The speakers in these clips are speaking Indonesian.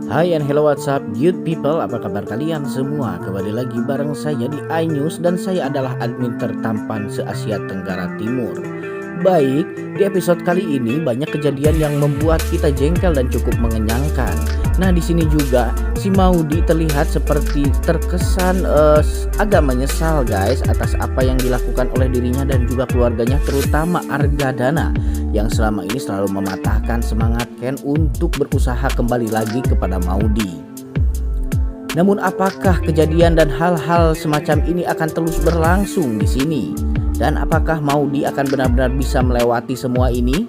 Hai and hello, what's up good people, apa kabar kalian semua? Kembali lagi bareng saya di iNews dan saya adalah admin tertampan se-Asia Tenggara Timur. Baik, di episode kali ini banyak kejadian yang membuat kita jengkel dan cukup mengenyangkan. Nah, di sini juga si Maudy terlihat seperti terkesan agak menyesal guys atas apa yang dilakukan oleh dirinya dan juga keluarganya, terutama Argadana yang selama ini selalu mematahkan semangat Ken untuk berusaha kembali lagi kepada Maudy. Namun apakah kejadian dan hal-hal semacam ini akan terus berlangsung di sini? Dan apakah Maudy akan benar-benar bisa melewati semua ini?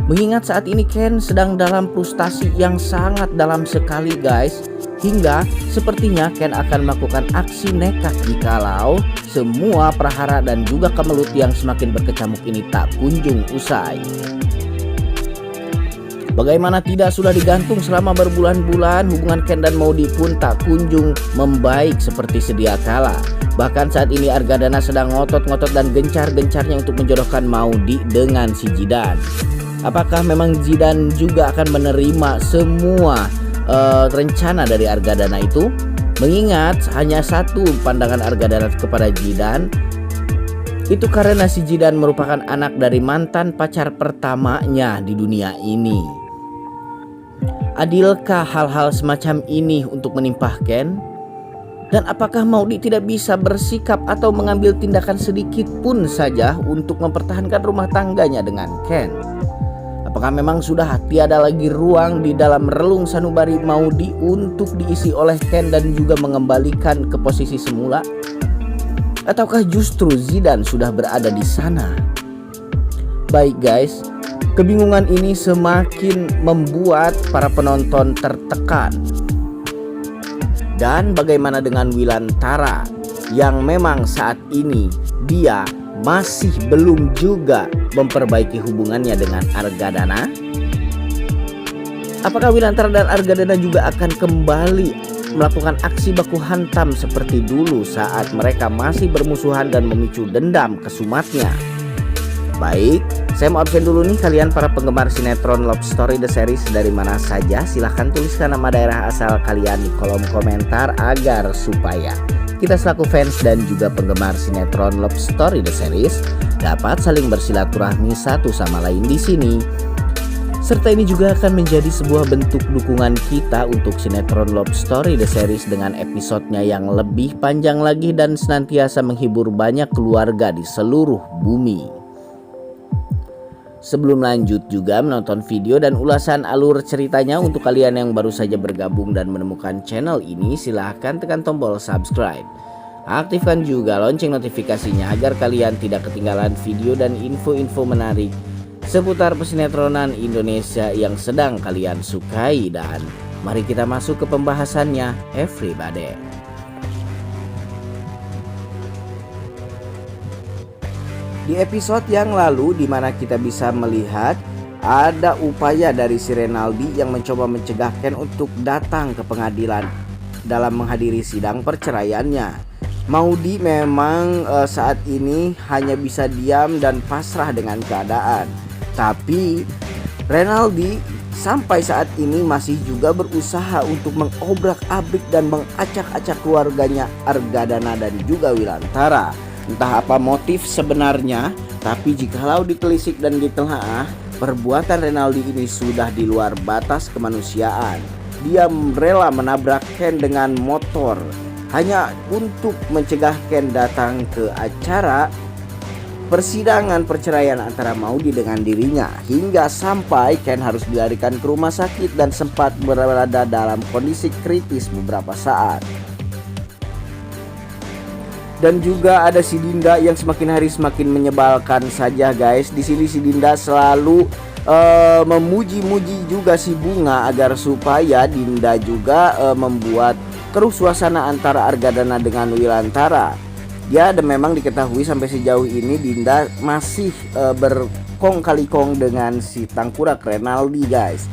Mengingat saat ini Ken sedang dalam frustasi yang sangat dalam sekali guys, hingga sepertinya Ken akan melakukan aksi nekat jikalau semua prahara dan juga kemelut yang semakin berkecamuk ini tak kunjung usai. Bagaimana tidak, sudah digantung selama berbulan-bulan, hubungan Ken dan Maudy pun tak kunjung membaik seperti sedia kala. Bahkan saat ini Argadana sedang ngotot-ngotot dan gencar-gencarnya untuk menjodohkan Maudy dengan si Zidan. Apakah memang Zidan juga akan menerima semua rencana dari Argadana itu? Mengingat hanya satu pandangan Argadana kepada Zidan, itu karena si Zidan merupakan anak dari mantan pacar pertamanya di dunia ini. Adilkah hal-hal semacam ini untuk menimpa Ken? Dan apakah Maudy tidak bisa bersikap atau mengambil tindakan sedikit pun saja untuk mempertahankan rumah tangganya dengan Ken? Apakah memang sudah tiada lagi ruang di dalam relung sanubari Maudy untuk diisi oleh Ken dan juga mengembalikan ke posisi semula? Ataukah justru Zidan sudah berada di sana? Baik guys, kebingungan ini semakin membuat para penonton tertekan. Dan bagaimana dengan Wilantara yang memang saat ini dia masih belum juga memperbaiki hubungannya dengan Argadana? Apakah Wilantara dan Argadana juga akan kembali melakukan aksi baku hantam seperti dulu saat mereka masih bermusuhan dan memicu dendam kesumatnya? Baik, saya mau absen dulu nih kalian para penggemar sinetron Love Story The Series dari mana saja. Silahkan tuliskan nama daerah asal kalian di kolom komentar agar supaya kita selaku fans dan juga penggemar sinetron Love Story The Series dapat saling bersilaturahmi satu sama lain di sini. Serta ini juga akan menjadi sebuah bentuk dukungan kita untuk sinetron Love Story The Series dengan episodenya yang lebih panjang lagi dan senantiasa menghibur banyak keluarga di seluruh bumi. Sebelum lanjut juga menonton video dan ulasan alur ceritanya, untuk kalian yang baru saja bergabung dan menemukan channel ini, silahkan tekan tombol subscribe. Aktifkan juga lonceng notifikasinya agar kalian tidak ketinggalan video dan info-info menarik seputar pesinetronan Indonesia yang sedang kalian sukai. Dan mari kita masuk ke pembahasannya, everybody. Di episode yang lalu di mana kita bisa melihat ada upaya dari si Renaldi yang mencoba mencegah Ken untuk datang ke pengadilan dalam menghadiri sidang perceraiannya. Maudy memang saat ini hanya bisa diam dan pasrah dengan keadaan. Tapi Renaldi sampai saat ini masih juga berusaha untuk mengobrak-abrik dan mengacak-acak keluarganya Argadana dan juga Wilantara. Entah apa motif sebenarnya, tapi jikalau ditelisik dan ditelaah, perbuatan Renaldi ini sudah di luar batas kemanusiaan. Dia rela menabrak Ken dengan motor hanya untuk mencegah Ken datang ke acara persidangan perceraian antara Maudy dengan dirinya, hingga sampai Ken harus dilarikan ke rumah sakit dan sempat berada dalam kondisi kritis beberapa saat. Dan juga ada si Dinda yang semakin hari semakin menyebalkan saja guys. Di sini si Dinda selalu memuji-muji juga si Bunga agar supaya Dinda juga membuat keruh suasana antara Argadana dengan Wilantara. Ya, dan memang diketahui sampai sejauh ini Dinda masih berkong kali kong dengan si tangkurak Renaldi guys.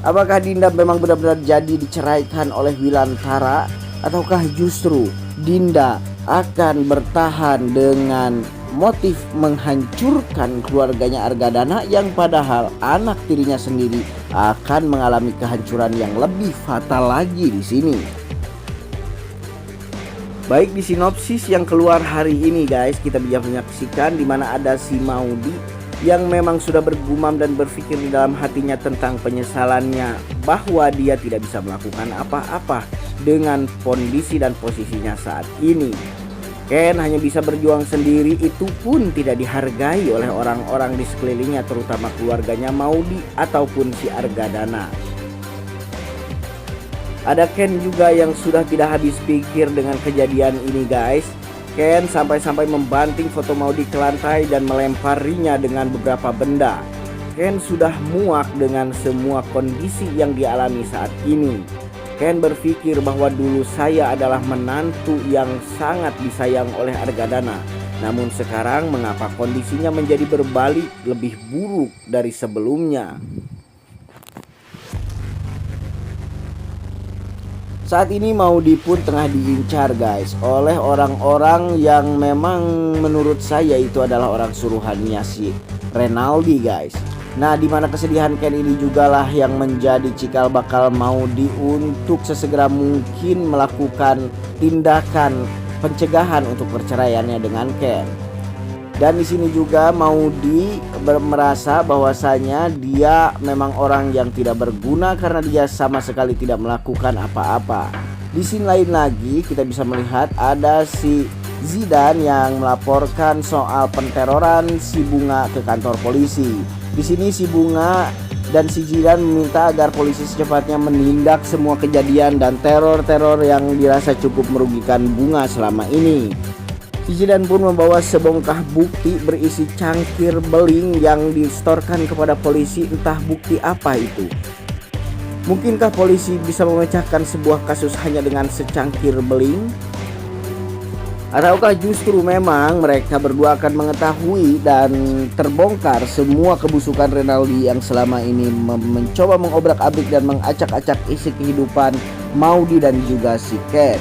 Apakah Dinda memang benar-benar jadi diceraikan oleh Wilantara, ataukah justru Dinda akan bertahan dengan motif menghancurkan keluarganya Argadana yang padahal anak tirinya sendiri akan mengalami kehancuran yang lebih fatal lagi di sini. Baik, di sinopsis yang keluar hari ini guys, kita bisa menyaksikan di mana ada si Maudy yang memang sudah bergumam dan berpikir di dalam hatinya tentang penyesalannya bahwa dia tidak bisa melakukan apa-apa dengan kondisi dan posisinya saat ini. Ken hanya bisa berjuang sendiri, itu pun tidak dihargai oleh orang-orang di sekelilingnya, terutama keluarganya Maudy ataupun si Argadana. Ada Ken juga yang sudah tidak habis pikir dengan kejadian ini guys. Ken sampai-sampai membanting foto Maudy ke lantai dan melemparinya dengan beberapa benda. Ken sudah muak dengan semua kondisi yang dialami saat ini. Ken berpikir bahwa dulu saya adalah menantu yang sangat disayang oleh Argadana. Namun sekarang mengapa kondisinya menjadi berbalik lebih buruk dari sebelumnya? Saat ini Maudy pun tengah diincar guys oleh orang-orang yang memang menurut saya itu adalah orang suruhannya si Renaldi guys. Nah, dimana kesedihan Ken ini jugalah yang menjadi cikal bakal Maudy untuk sesegera mungkin melakukan tindakan pencegahan untuk perceraiannya dengan Ken. Dan di sini juga Maudy merasa bahwasanya dia memang orang yang tidak berguna karena dia sama sekali tidak melakukan apa-apa. Di sini lain lagi kita bisa melihat ada si Zidan yang melaporkan soal penteroran si Bunga ke kantor polisi. Di sini si Bunga dan si Zidan meminta agar polisi secepatnya menindak semua kejadian dan teror-teror yang dirasa cukup merugikan Bunga selama ini. Zidan pun membawa sebongkah bukti berisi cangkir beling yang distorkan kepada polisi, entah bukti apa itu. Mungkinkah polisi bisa memecahkan sebuah kasus hanya dengan secangkir beling? Ataukah justru memang mereka berdua akan mengetahui dan terbongkar semua kebusukan Renaldi yang selama ini mencoba mengobrak-abrik dan mengacak-acak isi kehidupan Maudy dan juga si Ken.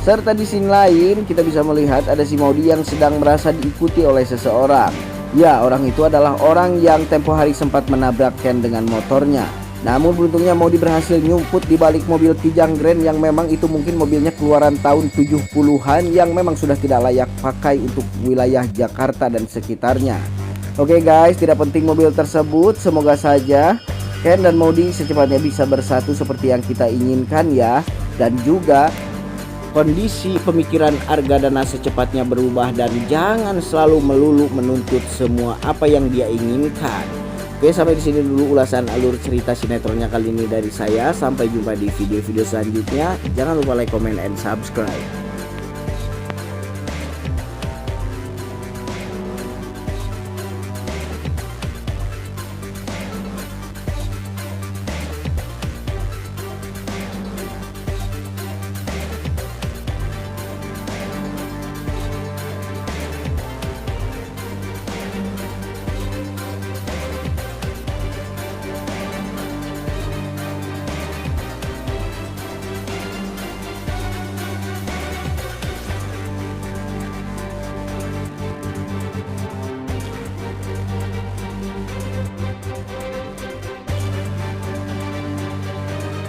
Serta di sini lain kita bisa melihat ada si Maudy yang sedang merasa diikuti oleh seseorang. Ya, orang itu adalah orang yang tempo hari sempat menabrak Ken dengan motornya. Namun beruntungnya Maudy berhasil nyumput di balik mobil Kijang Grand yang memang itu mungkin mobilnya keluaran tahun 70-an yang memang sudah tidak layak pakai untuk wilayah Jakarta dan sekitarnya. Oke guys, tidak penting mobil tersebut, semoga saja Ken dan Maudy secepatnya bisa bersatu seperti yang kita inginkan ya. Dan juga kondisi pemikiran Argadana secepatnya berubah dan jangan selalu melulu menuntut semua apa yang dia inginkan. Oke, sampai di sini dulu ulasan alur cerita sinetronnya kali ini dari saya. Sampai jumpa di video-video selanjutnya. Jangan lupa like, comment, and subscribe.